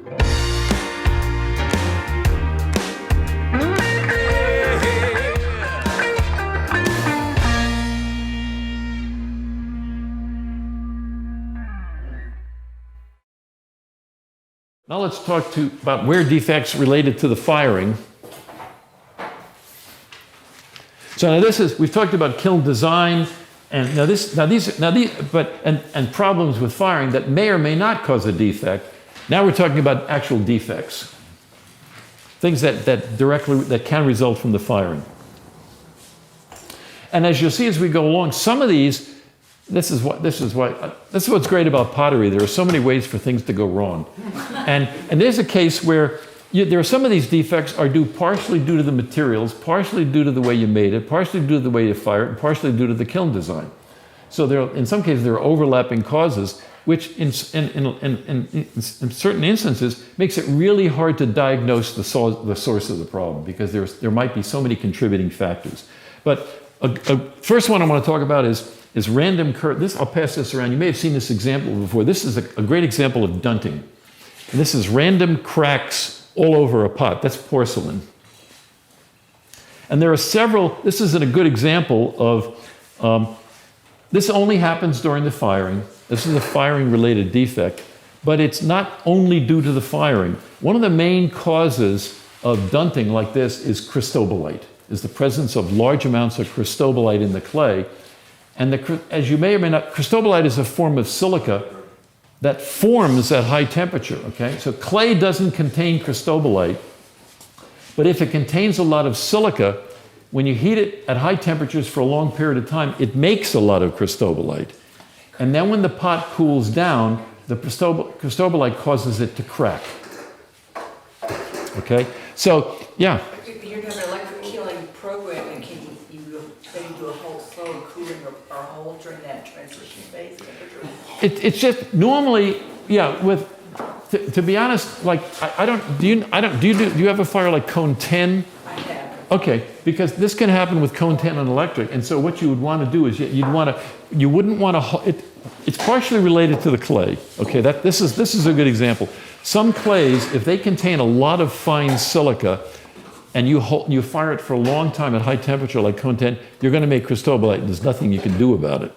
Now let's talk about where defects related to the firing. So now we've talked about kiln design, and and problems with firing that may or may not cause a defect. Now we're talking about actual defects, things that can result from the firing. And as you'll see as we go along, some of these, this is what's great about pottery. There are so many ways for things to go wrong, and there's a case where there are some of these defects are partially due to the materials, partially due to the way you made it, partially due to the way you fire it, and partially due to the kiln design. So in some cases there are overlapping causes, which in certain instances makes it really hard to diagnose the source of the problem, because there might be so many contributing factors. But first one I want to talk about is random curve. I'll pass this around. You may have seen this example before. This is a great example of dunting. And this is random cracks all over a pot. That's porcelain. And there are several. This isn't a good example of, this only happens during the firing. This is a firing-related defect, but it's not only due to the firing. One of the main causes of dunting like this is cristobalite, is the presence of large amounts of cristobalite in the clay. And as you may or may not, cristobalite is a form of silica that forms at high temperature, okay? So clay doesn't contain cristobalite, but if it contains a lot of silica, when you heat it at high temperatures for a long period of time, it makes a lot of cristobalite. And then when the pot cools down, the cristobalite causes it to crack. Okay? So, yeah. You're doing an electric killing program, and can you do a whole slow cooling or a whole during that transition phase temperature? It's just normally, yeah, to be honest, like, do you have a fire like cone 10? I have. Okay, because this can happen with cone 10 on electric, and so what you would want to do is you wouldn't want to, it's partially related to the clay. Okay, this is a good example. Some clays, if they contain a lot of fine silica, and you fire it for a long time at high temperature like cone 10, you're going to make cristobalite, and there's nothing you can do about it.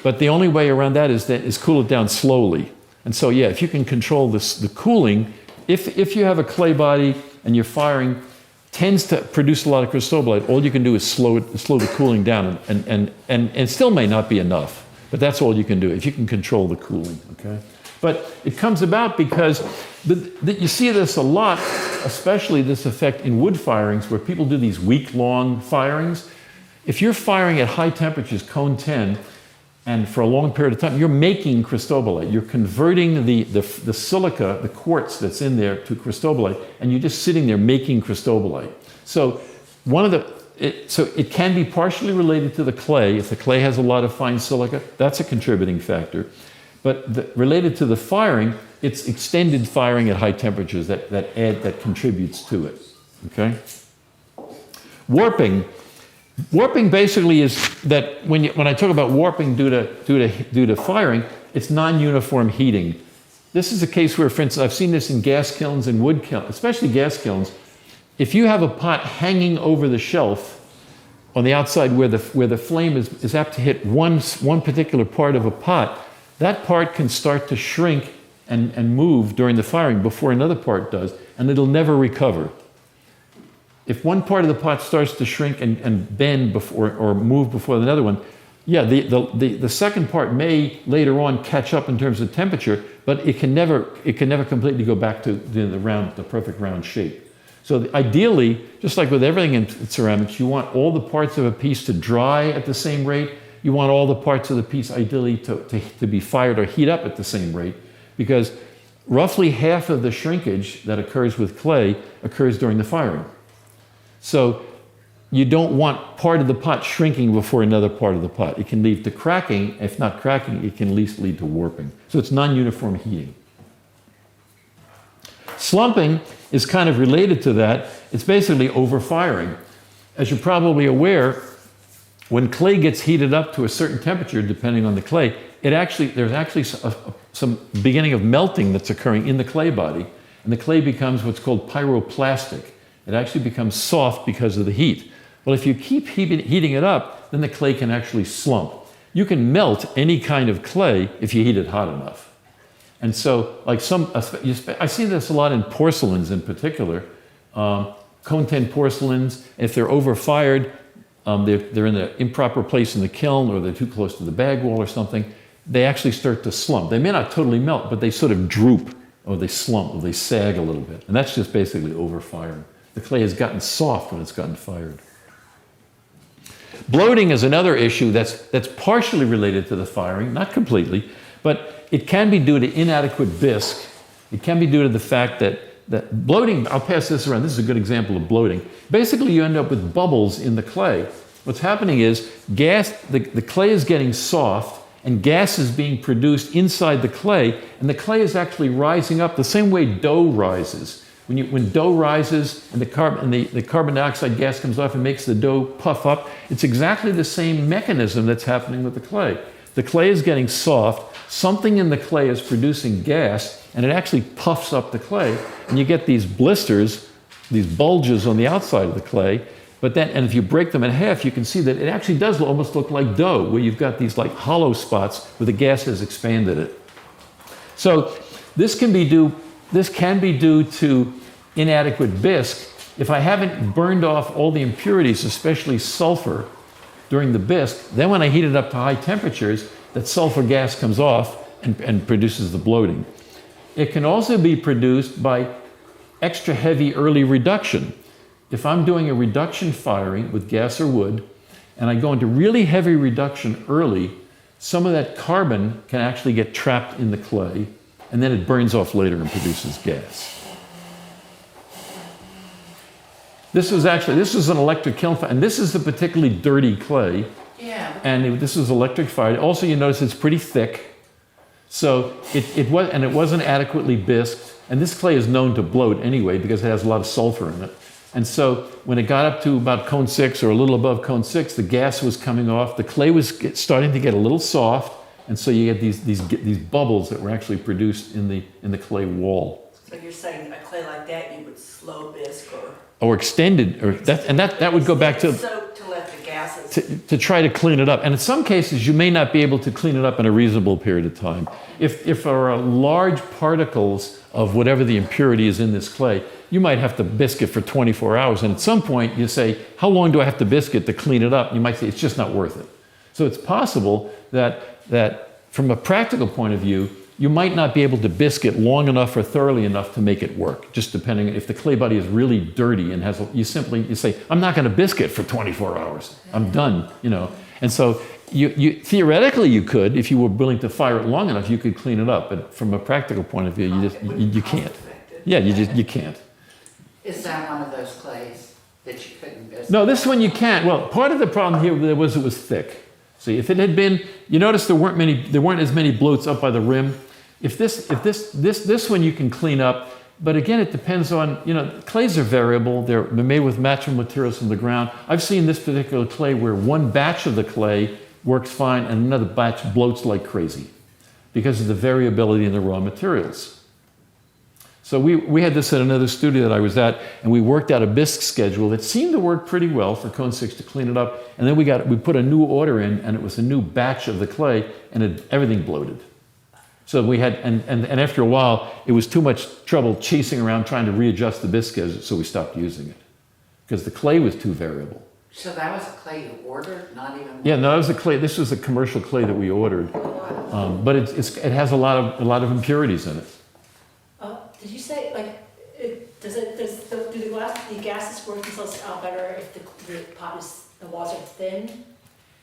But the only way around that is cool it down slowly. And so, yeah, if you can control the cooling, if you have a clay body and you're firing, tends to produce a lot of cristobalite, all you can do is slow the cooling down, and it still may not be enough, but that's all you can do if you can control the cooling, okay? But it comes about because you see this a lot, especially this effect in wood firings where people do these week-long firings. If you're firing at high temperatures, cone 10, and for a long period of time, you're making cristobalite. You're converting the silica, the quartz that's in there, to cristobalite, and you're just sitting there making cristobalite. So it can be partially related to the clay. If the clay has a lot of fine silica, that's a contributing factor. But related to the firing, it's extended firing at high temperatures that contributes to it. Okay? Warping. Warping basically is that when I talk about warping due to firing, it's non-uniform heating. This is a case where, for instance, I've seen this in gas kilns and wood kilns, especially gas kilns. If you have a pot hanging over the shelf on the outside where the flame is apt to hit one particular part of a pot, that part can start to shrink and move during the firing before another part does, and it'll never recover. If one part of the pot starts to shrink and bend before or move before another one, yeah, the second part may later on catch up in terms of temperature, but it can never completely go back to the perfect round shape. So ideally, just like with everything in ceramics, you want all the parts of a piece to dry at the same rate. You want all the parts of the piece ideally to be fired or heat up at the same rate, because roughly half of the shrinkage that occurs with clay occurs during the firing. So you don't want part of the pot shrinking before another part of the pot. It can lead to cracking. If not cracking, it can at least lead to warping. So it's non-uniform heating. Slumping is kind of related to that. It's basically overfiring. As you're probably aware, when clay gets heated up to a certain temperature, depending on the clay, there's actually some beginning of melting that's occurring in the clay body. and the clay becomes what's called pyroplastic. It actually becomes soft because of the heat. Well, if you keep heating it up, then the clay can actually slump. You can melt any kind of clay if you heat it hot enough. And so, like I see this a lot in porcelains in particular. Cone 10 porcelains, if they're overfired, they're in the improper place in the kiln, or they're too close to the bag wall or something, they actually start to slump. They may not totally melt, but they sort of droop, or they slump, or they sag a little bit. And that's just basically overfiring. The clay has gotten soft when it's gotten fired. Bloating is another issue that's partially related to the firing, not completely, but it can be due to inadequate bisque. It can be due to the fact that bloating, I'll pass this around, this is a good example of bloating. Basically, you end up with bubbles in the clay. What's happening is the clay is getting soft, and gas is being produced inside the clay, and the clay is actually rising up the same way dough rises. When dough rises and the carbon dioxide gas comes off and makes the dough puff up, it's exactly the same mechanism that's happening with the clay. The clay is getting soft, something in the clay is producing gas, and it actually puffs up the clay, and you get these blisters, these bulges on the outside of the clay. And if you break them in half, you can see that it actually does almost look like dough, where you've got these like hollow spots where the gas has expanded it. So this can be due to inadequate bisque. If I haven't burned off all the impurities, especially sulfur, during the bisque, then when I heat it up to high temperatures, that sulfur gas comes off and produces the bloating. It can also be produced by extra heavy early reduction. If I'm doing a reduction firing with gas or wood, and I go into really heavy reduction early, some of that carbon can actually get trapped in the clay, and then it burns off later and produces gas. This was an electric kiln fire, and this is a particularly dirty clay. Yeah. And this was electric fired. Also, you notice it's pretty thick. So it wasn't adequately bisqued. And this clay is known to bloat anyway because it has a lot of sulfur in it. And so when it got up to about cone 6 or a little above cone 6, the gas was coming off. The clay was starting to get a little soft. And so you get these bubbles that were actually produced in the clay wall. So you're saying a clay like that you would slow bisque Or extended, that would go back to let the gases to try to clean it up. And in some cases, you may not be able to clean it up in a reasonable period of time. If there are large particles of whatever the impurity is in this clay, you might have to bisque it for 24 hours. And at some point, you say, how long do I have to bisque it to clean it up? And you might say, it's just not worth it. So it's possible that from a practical point of view, you might not be able to bisque it long enough or thoroughly enough to make it work, just depending if the clay body is really dirty and you say, I'm not going to bisque it for 24 hours. I'm done, And so you theoretically you could, if you were willing to fire it long enough, you could clean it up. But from a practical point of view, you can't. Yeah, you can't. Is that one of those clays that you couldn't bisque? No, this one you can't. Well, part of the problem here was it was thick. See, if it had been, you notice there weren't as many bloats up by the rim. If this one you can clean up, but again, it depends on, clays are variable. They're made with natural materials from the ground. I've seen this particular clay where one batch of the clay works fine and another batch bloats like crazy because of the variability in the raw materials. So we had this at another studio that I was at, and we worked out a bisque schedule that seemed to work pretty well for cone 6 to clean it up. And then we put a new order in, and it was a new batch of the clay, and everything bloated. So we had, and after a while, it was too much trouble chasing around trying to readjust the bisque, so we stopped using it because the clay was too variable. So that was a clay you ordered, not even. Yeah, no, that was a clay. This was a commercial clay that we ordered, but it has a lot of impurities in it. Did you say do the gases work themselves out better if the walls are thin,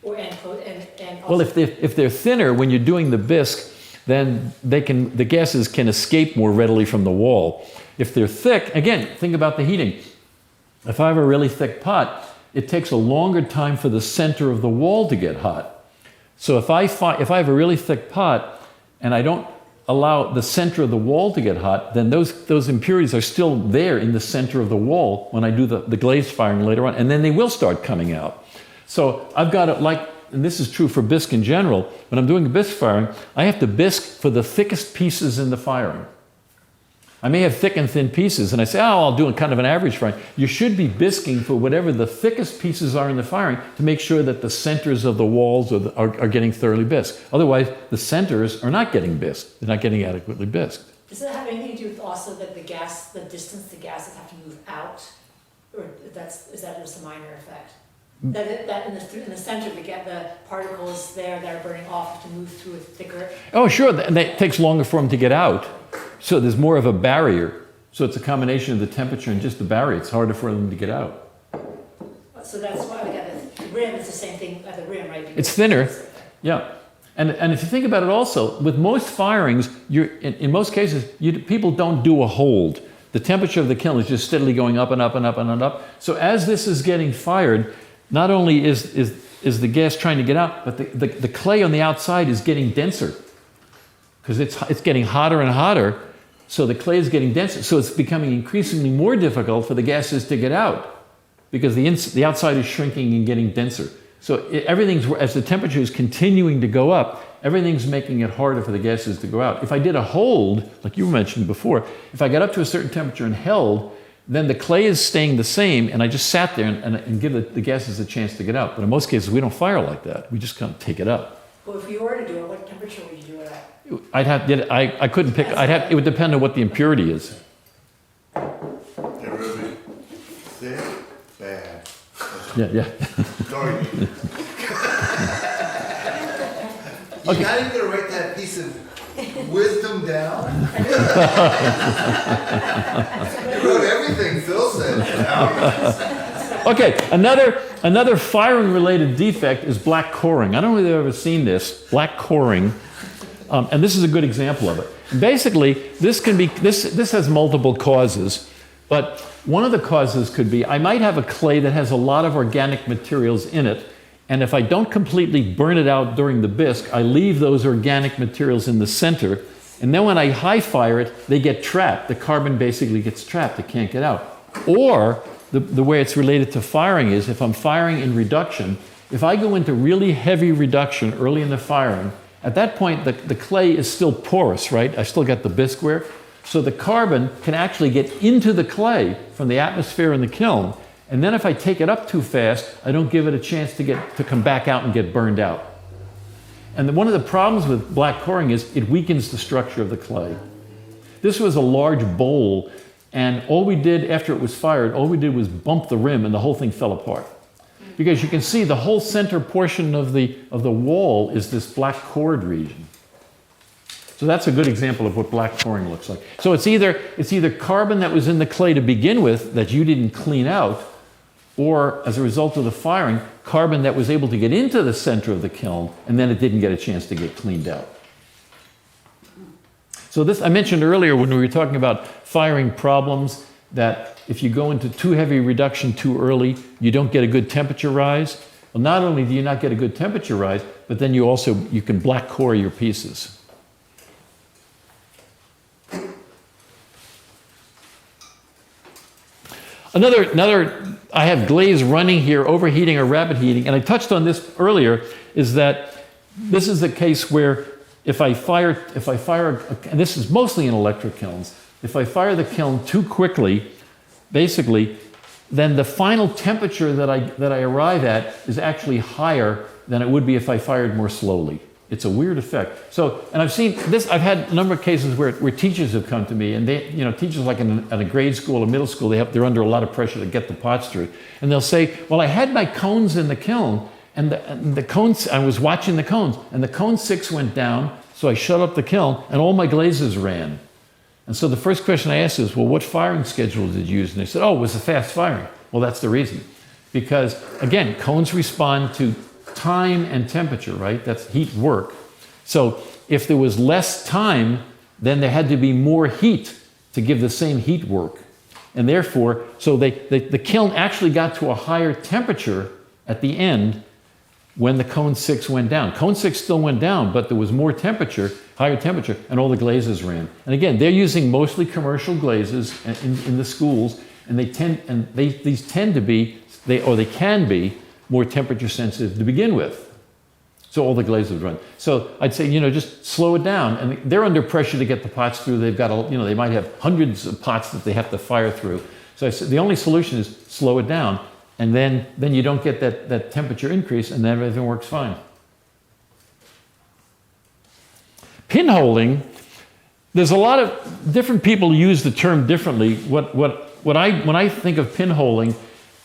and also Well, if they're thinner when you're doing the bisque, then the gases can escape more readily from the wall. If they're thick, again, think about the heating. If I have a really thick pot, it takes a longer time for the center of the wall to get hot. So if I have a really thick pot and I don't allow the center of the wall to get hot, then those impurities are still there in the center of the wall when I do the glaze firing later on, and then they will start coming out. So I've got it and this is true for bisque in general, when I'm doing bisque firing, I have to bisque for the thickest pieces in the firing. I may have thick and thin pieces, and I say, oh, I'll do a kind of an average firing. You should be bisquing for whatever the thickest pieces are in the firing to make sure that the centers of the walls are getting thoroughly bisqued. Otherwise, the centers are not getting bisqued. They're not getting adequately bisqued. Does it have anything to do with also that the distance the gases have to move out? Or is that just a minor effect? That in the center, the particles there that are burning off have to move through a thicker... Oh, sure, and it takes longer for them to get out. So there's more of a barrier. So it's a combination of the temperature and just the barrier. It's harder for them to get out. So that's why the rim is the same thing at the rim, right? Because It's thinner, yeah. And if you think about it also, with most firings, in most cases, people don't do a hold. The temperature of the kiln is just steadily going up and up and up and up. So as this is getting fired, not only is the gas trying to get out, but the clay on the outside is getting denser because it's getting hotter and hotter. So the clay is getting denser. So it's becoming increasingly more difficult for the gases to get out because the outside is shrinking and getting denser. So as the temperature is continuing to go up, everything's making it harder for the gases to go out. If I did a hold, like you mentioned before, if I got up to a certain temperature and held, then the clay is staying the same, and I just sat there and give the gases a chance to get out. But in most cases, we don't fire like that. We just kind of take it up. Well, if you were to do it, what temperature would you do it at? I couldn't pick. It would depend on what the impurity is. It would be thick, bad. Yeah. Sorry. You're not even gonna write that piece of wisdom down? You wrote everything Phil said. Okay, another firing-related defect is black coring. I don't know if you've ever seen this, black coring, and this is a good example of it. Basically, this has multiple causes, but one of the causes could be I might have a clay that has a lot of organic materials in it, and if I don't completely burn it out during the bisque, I leave those organic materials in the center, and then when I high fire it, they get trapped. The carbon basically gets trapped. It can't get out. Or the way it's related to firing is if I'm firing in reduction, if I go into really heavy reduction early in the firing, at that point the clay is still porous, right? I still got the bisque wear. So the carbon can actually get into the clay from the atmosphere in the kiln. And then if I take it up too fast, I don't give it a chance to come back out and get burned out. And one of the problems with black coring is it weakens the structure of the clay. This was a large bowl, and all we did after it was fired, all we did was bump the rim and the whole thing fell apart. Because you can see the whole center portion of the wall is this black cored region. So that's a good example of what black coring looks like. So it's either carbon that was in the clay to begin with that you didn't clean out, or as a result of the firing, carbon that was able to get into the center of the kiln, and then it didn't get a chance to get cleaned out. So this, I mentioned earlier when we were talking about firing problems, that if you go into too heavy reduction too early, you don't get a good temperature rise. Well, not only do you not get a good temperature rise, but then you can black core your pieces. Another, I have glaze running here, overheating or rapid heating, and I touched on this earlier, is that this is the case where if I fire, and this is mostly in electric kilns, if I fire the kiln too quickly, basically, then the final temperature that I arrive at is actually higher than it would be if I fired more slowly. It's a weird effect. So, and I've seen this, I've had a number of cases where teachers have come to me, and they, teachers like at a grade school or middle school, they're under a lot of pressure to get the pots through. And they'll say, well, I had my cones in the kiln, and the cones, I was watching the cones, and the cone 6 went down, so I shut up the kiln, and all my glazes ran. And so the first question I asked is, well, what firing schedule did you use? And they said, oh, it was a fast firing. Well, that's the reason. Because, again, cones respond to time and temperature, right? That's heat work. So if there was less time, then there had to be more heat to give the same heat work. And therefore, so the kiln actually got to a higher temperature at the end when the cone 6 went down. Cone 6 still went down, but there was more temperature, higher temperature, and all the glazes ran. And again, they're using mostly commercial glazes in the schools, and these tend to be, they can be more temperature sensitive to begin with. So all the glaze would run. So I'd say, just slow it down. And they're under pressure to get the pots through. They've got, they might have hundreds of pots that they have to fire through. So I said, the only solution is slow it down. And then you don't get that temperature increase, and then everything works fine. Pinholing, there's a lot of different people use the term differently. When I think of pinholing,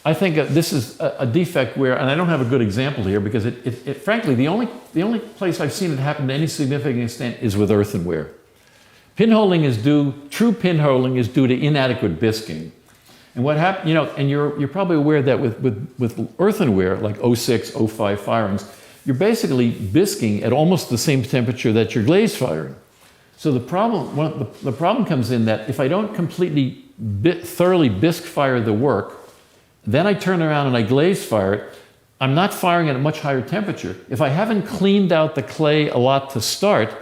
I think this is a defect where, and I don't have a good example here because frankly, the only place I've seen it happen to any significant extent is with earthenware. True pinholing is due to inadequate bisking. And what happened, and you're probably aware that with earthenware, like 06, 05 firings, you're basically bisking at almost the same temperature that you're glaze firing. So the problem comes in that if I don't completely thoroughly bisque fire the work, then I turn around and I glaze fire it, I'm not firing at a much higher temperature. If I haven't cleaned out the clay a lot to start,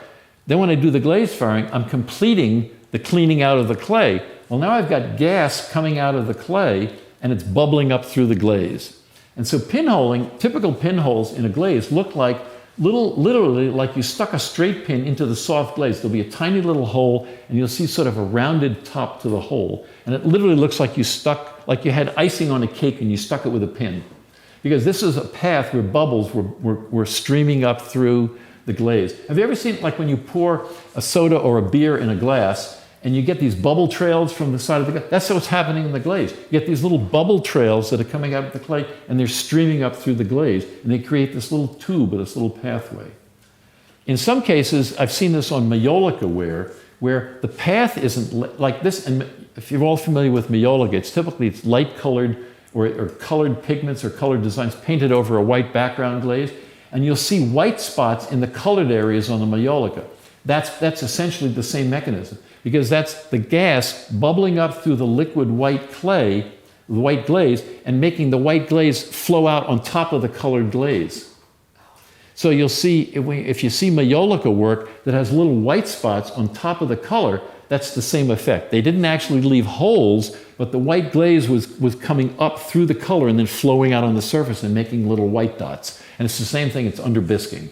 then when I do the glaze firing, I'm completing the cleaning out of the clay. Well, now I've got gas coming out of the clay and it's bubbling up through the glaze. And so pinholing, typical pinholes in a glaze look like literally like you stuck a straight pin into the soft glaze. There'll be a tiny little hole and you'll see sort of a rounded top to the hole. And it literally looks like you had icing on a cake and you stuck it with a pin. Because this is a path where bubbles were streaming up through the glaze. Have you ever seen, like when you pour a soda or a beer in a glass and you get these bubble trails from the side of the glass? That's what's happening in the glaze. You get these little bubble trails that are coming out of the clay and they're streaming up through the glaze and they create this little tube or this little pathway. In some cases, I've seen this on maiolica where the path isn't like this. And if you're all familiar with maiolica, it's light colored or colored pigments or colored designs painted over a white background glaze. And you'll see white spots in the colored areas on the maiolica. That's essentially the same mechanism because that's the gas bubbling up through the liquid white clay, the white glaze, and making the white glaze flow out on top of the colored glaze. So you'll see, if you see maiolica work that has little white spots on top of the color, that's the same effect. They didn't actually leave holes, but the white glaze was coming up through the color and then flowing out on the surface and making little white dots. And it's the same thing, it's under bisking.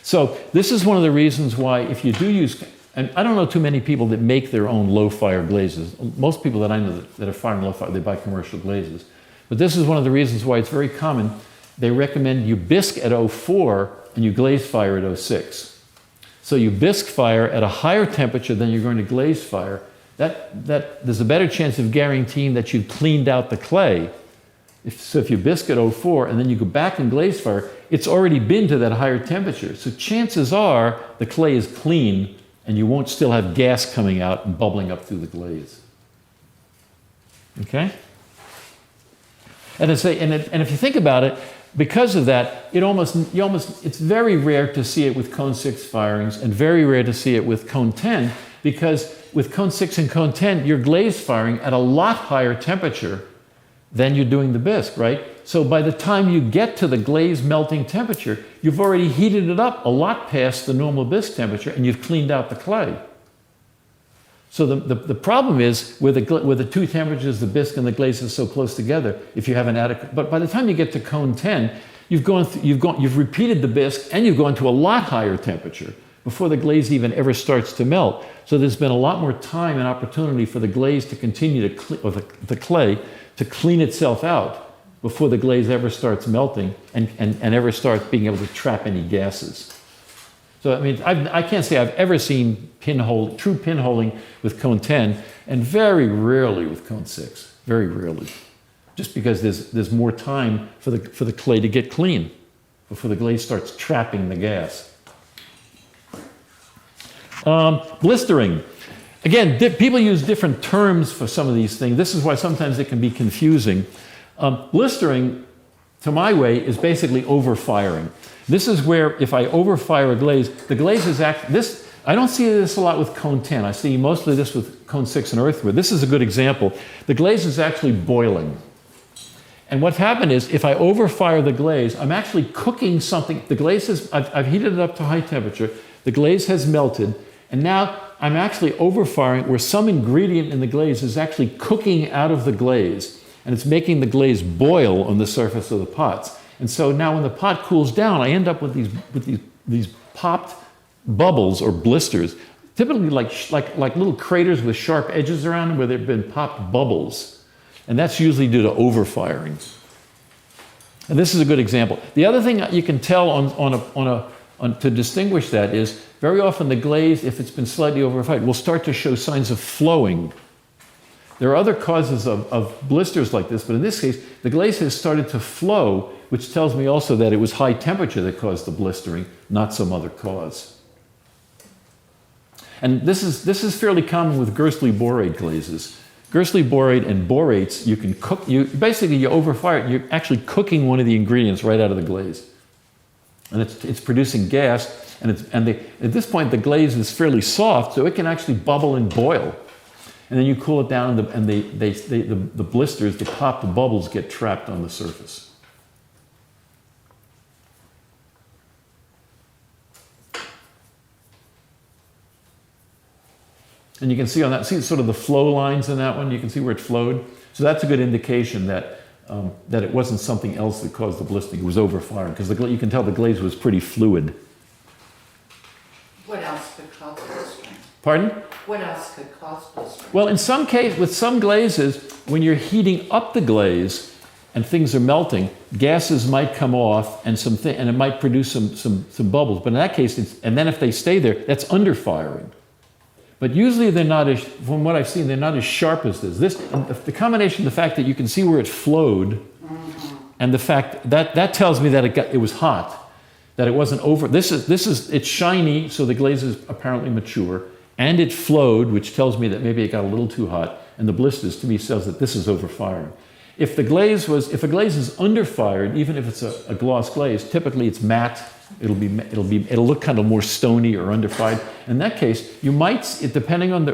So this is one of the reasons why if you do use, and I don't know too many people that make their own low fire glazes. Most people that I know that are firing low fire, they buy commercial glazes. But this is one of the reasons why it's very common. They recommend you bisque at 04 and you glaze fire at 06. So you bisque fire at a higher temperature than you're going to glaze fire. That there's a better chance of guaranteeing that you've cleaned out the clay. So if you bisque at 04 and then you go back and glaze fire, it's already been to that higher temperature. So chances are the clay is clean and you won't still have gas coming out and bubbling up through the glaze. Okay? And if you think about it, because of that, it's very rare to see it with cone 6 firings and very rare to see it with cone 10 because with cone 6 and cone 10, you're glaze firing at a lot higher temperature than you're doing the bisque, right? So by the time you get to the glaze melting temperature, you've already heated it up a lot past the normal bisque temperature and you've cleaned out the clay. So the problem is with the two temperatures, the bisque and the glaze is so close together, if you have an adequate, but by the time you get to cone 10, you've repeated the bisque and you've gone to a lot higher temperature before the glaze even ever starts to melt. So there's been a lot more time and opportunity for the glaze to continue to, the clay to clean itself out before the glaze ever starts melting and ever starts being able to trap any gases. So I mean, I can't say I've ever seen true pinholing with cone 10, and very rarely with cone 6. Very rarely, just because there's more time for the clay to get clean before the glaze starts trapping the gas. Blistering. Again, people use different terms for some of these things. This is why sometimes it can be confusing. Blistering, to my way, is basically overfiring. This is where if I overfire a glaze, the glaze is I don't see this a lot with cone 10. I see mostly this with cone 6 and earthenware. This is a good example. The glaze is actually boiling. And what happened is if I overfire the glaze, I'm actually cooking something. The glaze I've heated it up to high temperature. The glaze has melted. And now I'm actually overfiring where some ingredient in the glaze is actually cooking out of the glaze. And it's making the glaze boil on the surface of the pots. And so now when the pot cools down, I end up with these popped bubbles or blisters, typically like little craters with sharp edges around them where there have been popped bubbles. And that's usually due to overfiring. And this is a good example. The other thing you can tell to distinguish that is very often the glaze, if it's been slightly overfired, will start to show signs of flowing. There are other causes of blisters like this, but in this case, the glaze has started to flow, which tells me also that it was high temperature that caused the blistering, not some other cause. And this is fairly common with Gerstli borate glazes. Gerstli borate and borates, you can cook, you overfire it, you're actually cooking one of the ingredients right out of the glaze. And it's producing gas, and at this point the glaze is fairly soft, so it can actually bubble and boil. And then you cool it down, and the blisters, the popped bubbles get trapped on the surface. And you can see on that, see sort of the flow lines in that one, you can see where it flowed. So that's a good indication that it wasn't something else that caused the blistering, it was overfiring, because you can tell the glaze was pretty fluid. What else could cause blistering? Pardon? What else could cause blistering? Well, in some case, with some glazes, when you're heating up the glaze and things are melting, gases might come off and and it might produce some bubbles. But in that case, and then if they stay there, that's underfiring. But usually they're not as, from what I've seen, they're not as sharp as this. The combination of the fact that you can see where it flowed, and the fact that tells me that it was hot, that it wasn't over. It's shiny, so the glaze is apparently mature, and it flowed, which tells me that maybe it got a little too hot, and the blisters to me says that this is overfiring. If a glaze is underfired, even if it's a gloss glaze, typically it's matte. It'll look kind of more stony or underfired. In that case, you might, depending on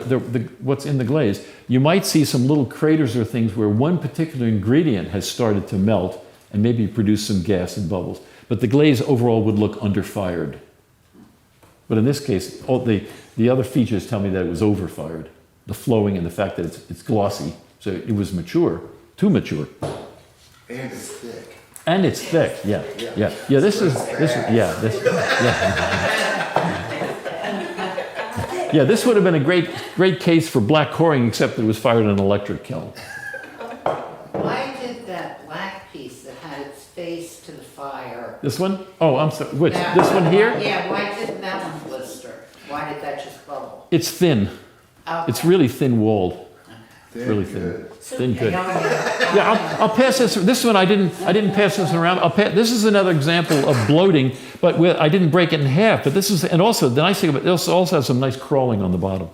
what's in the glaze, you might see some little craters or things where one particular ingredient has started to melt and maybe produce some gas and bubbles. But the glaze overall would look underfired. But in this case, all the other features tell me that it was overfired. The flowing and the fact that it's glossy. So it was mature, too mature. And it's thick. And it's thick, yeah. Yeah, this would have been a great case for black coring, except that it was fired in an electric kiln. Why did that black piece that had its face to the fire? This one? Oh, I'm sorry. Which? This one here? Yeah, why didn't that one blister? Why did that just bubble? It's thin. Okay. It's really thin-walled. Really thin. Good. Thin good. Yeah, I'll pass this. This one I didn't pass this around. This is another example of bloating, but I didn't break it in half. But this is, and also the nice thing about it also has some nice crawling on the bottom.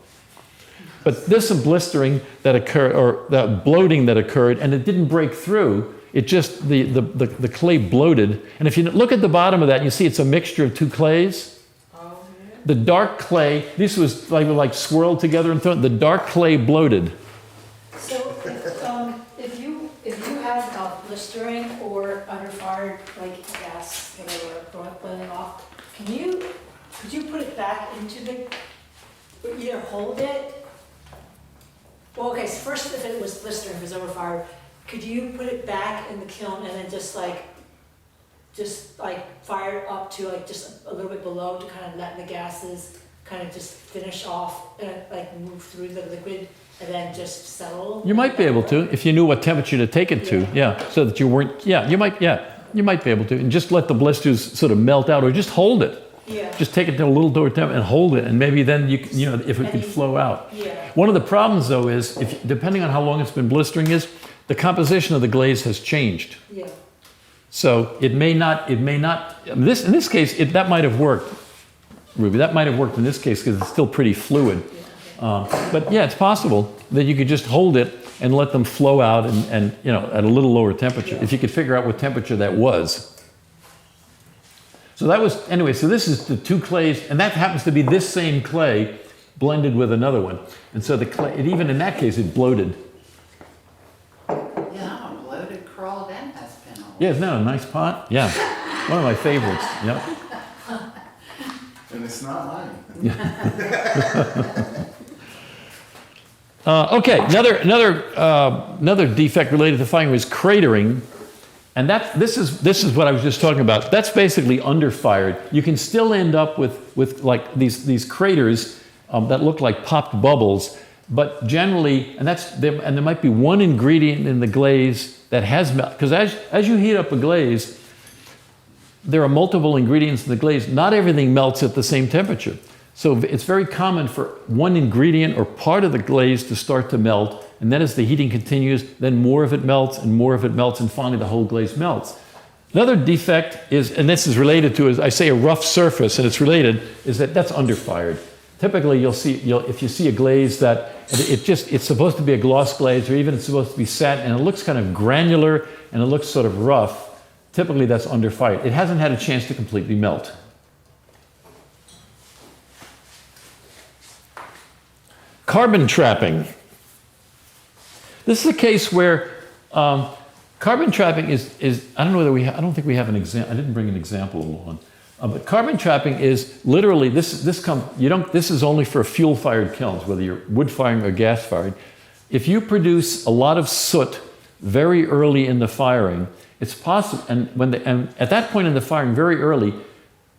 But there's some blistering that occurred, or that bloating that occurred, and it didn't break through. It just the clay bloated. And if you look at the bottom of that, you see it's a mixture of two clays. The dark clay. This was like swirled together and thrown. The dark clay bloated. So if you have blistering or underfired, like gas, whatever, boiling off, could you put it back into either hold it? Well, okay, so first if it was blistering, if it was overfired, could you put it back in the kiln and then just fire it up to just a little bit below to kind of let the gases kind of just finish off and move through the liquid and then just settle? You might be able to, if you knew what temperature to take it to, so that you weren't, you might be able to, and just let the blisters sort of melt out, or just hold it. Yeah. Just take it to a little lower temperature and hold it, and maybe then if it could flow out. Yeah. One of the problems though is, depending on how long it's been blistering the composition of the glaze has changed. Yeah. So it may not, in this case, that might have worked, Ruby. That might have worked in this case because it's still pretty fluid. But yeah, it's possible that you could just hold it and let them flow out and at a little lower temperature, if you could figure out what temperature that was. So that was, anyway, so this is the two clays, and that happens to be this same clay blended with another one. And so the clay, even in that case, it bloated. Yeah, bloated, crawled, and has been all. Yeah, isn't that a nice pot? Yeah, one of my favorites, yeah. And it's not mine. Okay, another defect related to firing was cratering. And this is what I was just talking about. That's basically underfired. You can still end up with like these craters that look like popped bubbles, but generally, and there might be one ingredient in the glaze that has melt, because as you heat up a glaze, there are multiple ingredients in the glaze. Not everything melts at the same temperature. So it's very common for one ingredient or part of the glaze to start to melt, and then as the heating continues, then more of it melts and more of it melts, and finally the whole glaze melts. Another defect is, and this is related to, as I say, a rough surface, and it's related, is that's underfired. Typically, if you see a glaze that it's supposed to be a gloss glaze, or even it's supposed to be satin, and it looks kind of granular and it looks sort of rough, typically that's underfired. It hasn't had a chance to completely melt. Carbon trapping. This is a case where carbon trapping is I don't know whether I don't think we have an example. I didn't bring an example along. But carbon trapping is literally this is only for fuel-fired kilns, whether you're wood-firing or gas-fired. If you produce a lot of soot very early in the firing, it's possible, and at that point in the firing, very early,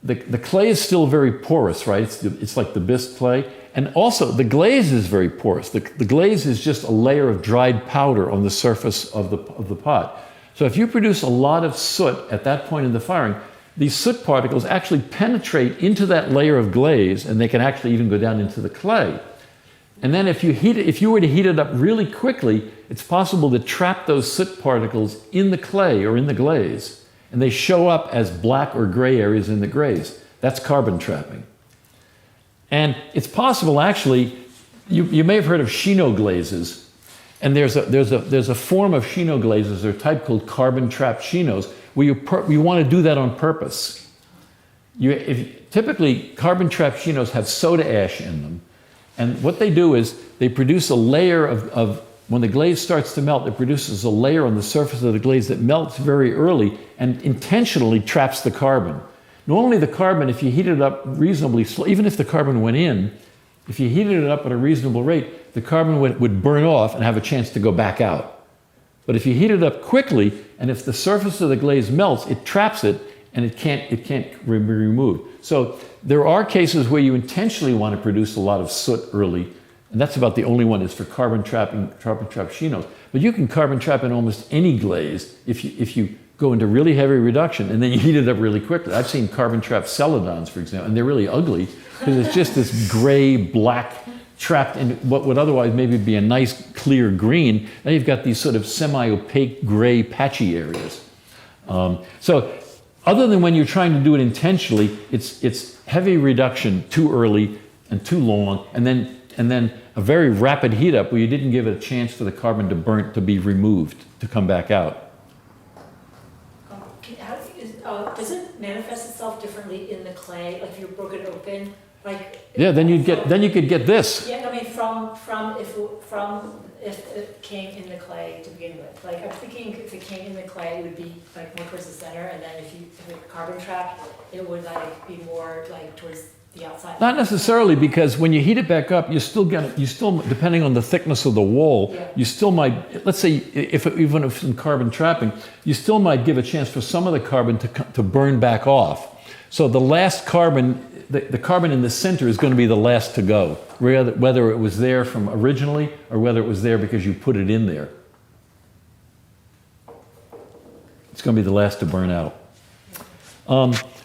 the clay is still very porous, right? It's like the bisque clay. And also, the glaze is very porous. The glaze is just a layer of dried powder on the surface of the pot. So if you produce a lot of soot at that point in the firing, these soot particles actually penetrate into that layer of glaze, and they can actually even go down into the clay. And then if you were to heat it up really quickly, it's possible to trap those soot particles in the clay or in the glaze, and they show up as black or gray areas in the glaze. That's carbon trapping. And it's possible, actually, you may have heard of Shino Glazes, and there's a form of Shino Glazes, or a type called carbon trapped Shinos, where you want to do that on purpose. Typically, carbon trapped Shinos have soda ash in them, and what they do is they produce a layer of when the glaze starts to melt, it produces a layer on the surface of the glaze that melts very early and intentionally traps the carbon. Normally the carbon, if you heat it up reasonably slow, even if the carbon went in, if you heated it up at a reasonable rate, the carbon would burn off and have a chance to go back out. But if you heat it up quickly, and if the surface of the glaze melts, it traps it, and it can't be removed. So there are cases where you intentionally want to produce a lot of soot early, and that's about the only one is for carbon trapped Shinos. But you can carbon trap in almost any glaze if you go into really heavy reduction and then you heat it up really quickly. I've seen carbon trapped celadons, for example, and they're really ugly because it's just this gray, black, trapped in what would otherwise maybe be a nice clear green. Now you've got these sort of semi-opaque gray patchy areas. So other than when you're trying to do it intentionally, it's heavy reduction too early and too long, and then a very rapid heat up where you didn't give it a chance for the carbon to be removed, to come back out. Does it manifest itself differently in the clay? Like if you broke it open, like Yeah, then you could get this. yeah, I mean from if it came in the clay to begin with. Like I'm thinking if it came in the clay, it would be like more towards the center, and then if it carbon trapped, it would like be more like towards the outside. Not necessarily, because when you heat it back up, you still depending on the thickness of the wall, Yeah. you still might, let's say even if some carbon trapping, you still might give a chance for some of the carbon to burn back off. So the last carbon, the carbon in the center is going to be the last to go, whether it was there from originally or whether it was there because you put it in there. It's going to be the last to burn out.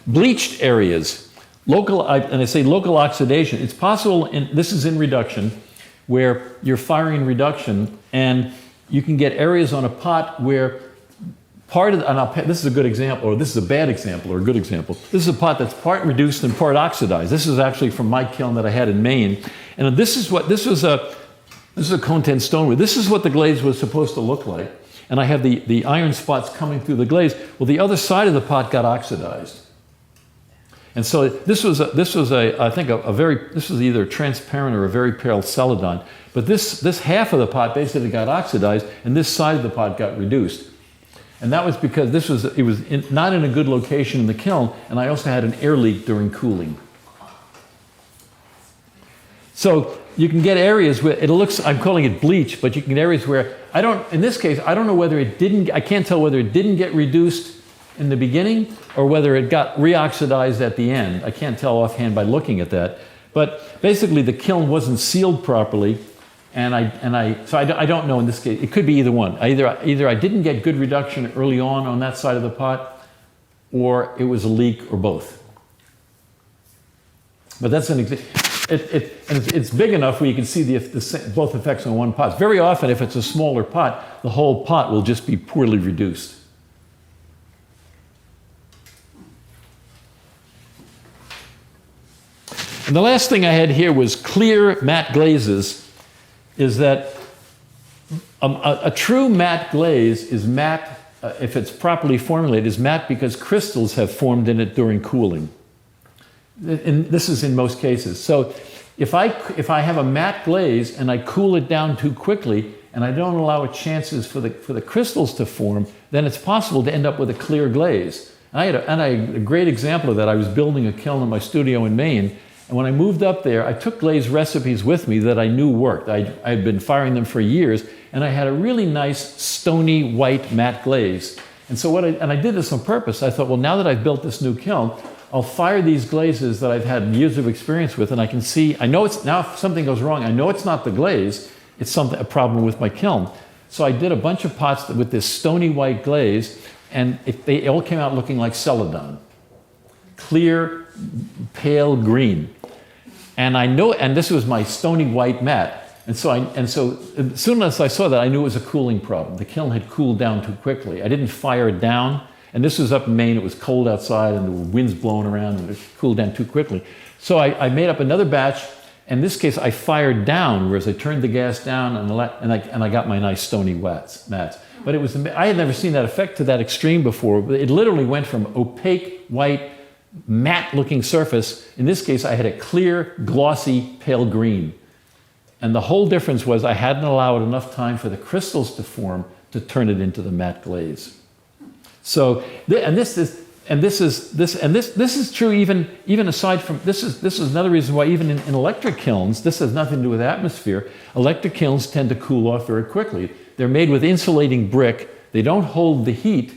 Bleached areas. And I say local oxidation. It's possible, this is in reduction, where you're firing reduction, and you can get areas on a pot where this is a good example, or this is a bad example, or a good example. This is a pot that's part reduced and part oxidized. This is actually from my kiln that I had in Maine, and this is a cone stoneware. This is what the glaze was supposed to look like, and I have the iron spots coming through the glaze. Well, the other side of the pot got oxidized. And so this was either transparent or a very pale celadon. But this half of the pot basically got oxidized, and this side of the pot got reduced. And that was because it was not in a good location in the kiln, and I also had an air leak during cooling. So you can get areas where it looks, I'm calling it bleach, but you can get areas where in this case, I don't know whether I can't tell whether it didn't get reduced in the beginning or whether it got reoxidized at the end. I can't tell offhand by looking at that. But basically the kiln wasn't sealed properly, so I don't know in this case. It could be either one. Either I didn't get good reduction early on that side of the pot, or it was a leak, or both. But that's an example. It's big enough where you can see both effects on one pot. Very often, if it's a smaller pot, the whole pot will just be poorly reduced. And the last thing I had here was clear matte glazes. Is that a true matte glaze is matte, if it's properly formulated, is matte because crystals have formed in it during cooling. And this is in most cases. So if I have a matte glaze and I cool it down too quickly and I don't allow chances for the crystals to form, then it's possible to end up with a clear glaze. And I had a great example of that. I was building a kiln in my studio in Maine, and when I moved up there, I took glaze recipes with me that I knew worked. I had been firing them for years, and I had a really nice stony white matte glaze. And so I did this on purpose. I thought, well, now that I've built this new kiln, I'll fire these glazes that I've had years of experience with, and I can see, I know it's, now if something goes wrong, I know it's not the glaze, it's a problem with my kiln. So I did a bunch of pots with this stony white glaze, and they all came out looking like celadon. Clear, pale green. And I know, and this was my stony white matte. And so as soon as I saw that, I knew it was a cooling problem. The kiln had cooled down too quickly. I didn't fire it down. And this was up in Maine. It was cold outside, and the wind's blowing around, and it cooled down too quickly. So I made up another batch. In this case, I fired down, whereas I turned the gas down, and I got my nice stony mats. But I had never seen that effect to that extreme before. It literally went from opaque, white, matte-looking surface. In this case, I had a clear, glossy, pale green. And the whole difference was I hadn't allowed enough time for the crystals to form to turn it into the matte glaze. So, this is true even aside from this is another reason why even in electric kilns, this has nothing to do with atmosphere. Electric kilns tend to cool off very quickly. They're made with insulating brick. They don't hold the heat,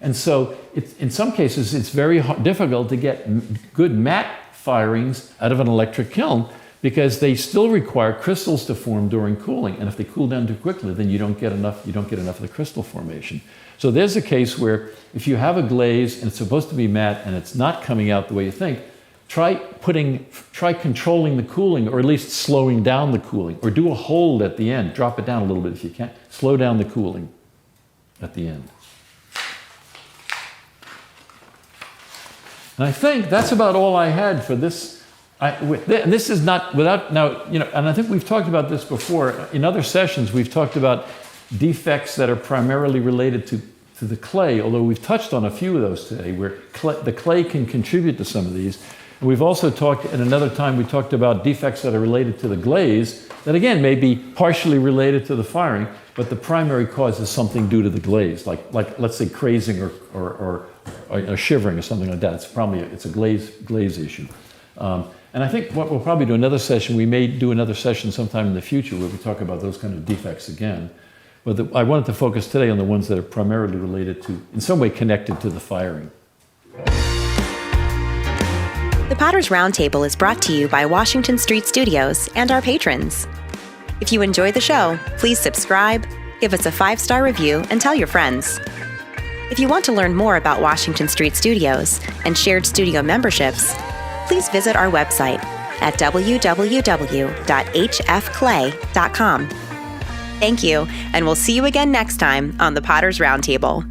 and so in some cases it's very difficult to get good matte firings out of an electric kiln because they still require crystals to form during cooling, and if they cool down too quickly, then you don't get enough of the crystal formation. So there's a case where if you have a glaze and it's supposed to be matte and it's not coming out the way you think, try controlling the cooling, or at least slowing down the cooling, or do a hold at the end. Drop it down a little bit if you can. Slow down the cooling at the end. And I think that's about all I had for this. And this is not without, now, and I think we've talked about this before. In other sessions, we've talked about defects that are primarily related to the clay, although we've touched on a few of those today, where the clay can contribute to some of these. And we've also talked, at another time, we talked about defects that are related to the glaze, that again may be partially related to the firing, but the primary cause is something due to the glaze, like let's say crazing or shivering or something like that. It's a glaze issue. And I think what we'll probably do another session, we may do another session sometime in the future where we talk about those kind of defects again. But I wanted to focus today on the ones that are primarily related to, in some way connected to the firing. The Potter's Roundtable is brought to you by Washington Street Studios and our patrons. If you enjoy the show, please subscribe, give us a 5-star review, and tell your friends. If you want to learn more about Washington Street Studios and shared studio memberships, please visit our website at www.hfclay.com. Thank you, and we'll see you again next time on the Potter's Roundtable.